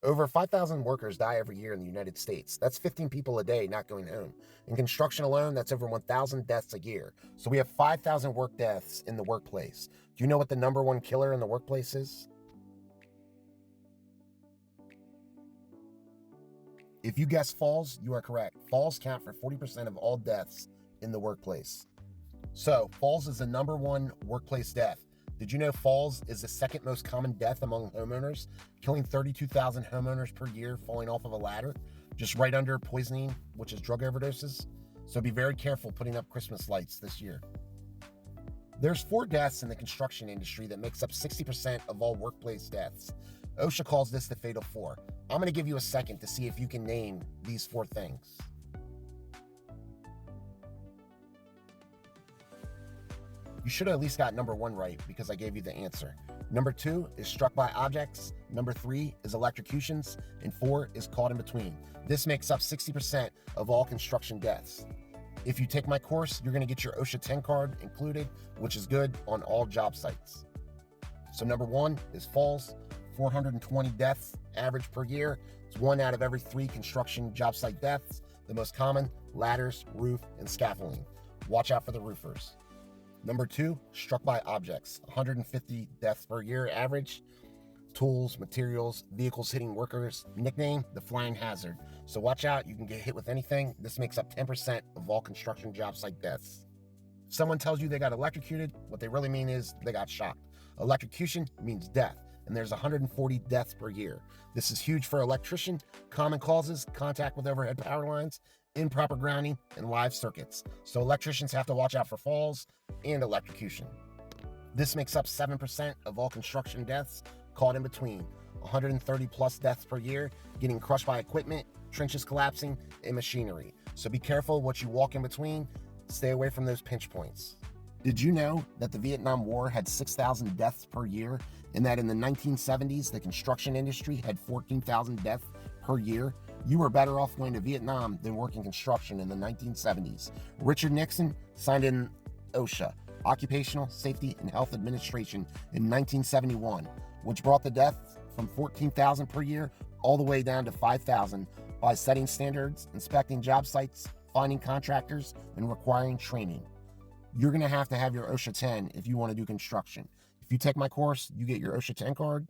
Over 5,000 workers die every year in the United States. That's 15 people a day not going home. In construction alone, that's over 1,000 deaths a year. So we have 5,000 work deaths in the workplace. Do you know what the number one killer in the workplace is? If you guess falls, you are correct. Falls count for 40% of all deaths in the workplace. So, falls is the number one workplace death. Did you know falls is the second most common death among homeowners, killing 32,000 homeowners per year falling off of a ladder, just right under poisoning, which is drug overdoses? So be very careful putting up Christmas lights this year. There's 4 deaths in the construction industry that makes up 60% of all workplace deaths. OSHA calls this the Fatal Four. I'm going to give you a second to see if you can name these 4 things. You should have at least got number 1 right because I gave you the answer. Number 2 is struck by objects. Number 3 is electrocutions. And 4 is caught in between. This makes up 60% of all construction deaths. If you take my course, you're going to get your OSHA 10 card included, which is good on all job sites. So number 1 is falls, 420 deaths average per year. It's 1 out of every 3 construction job site deaths. The most common, ladders, roof, and scaffolding. Watch out for the roofers. Number 2, struck by objects, 150 deaths per year average. Tools, materials, vehicles hitting workers. Nickname, the flying hazard. So watch out, you can get hit with anything. This makes up 10% of all construction job site deaths. If someone tells you they got electrocuted, what they really mean is they got shocked. Electrocution means death, and there's 140 deaths per year. This is huge for electrician. Common causes, contact with overhead power lines, improper grounding, and live circuits. So electricians have to watch out for falls and electrocution. This makes up 7% of all construction deaths, caught in between. 130 plus deaths per year, getting crushed by equipment, trenches collapsing, and machinery. So be careful what you walk in between. Stay away from those pinch points. Did you know that the Vietnam War had 6,000 deaths per year, and that in the 1970s, the construction industry had 14,000 deaths per year? You were better off going to Vietnam than working construction in the 1970s. Richard Nixon signed in OSHA, Occupational Safety and Health Administration, in 1971, which brought the deaths from 14,000 per year all the way down to 5,000 by setting standards, inspecting job sites, finding contractors, and requiring training. You're going to have your OSHA 10 if you want to do construction. If you take my course, you get your OSHA 10 card.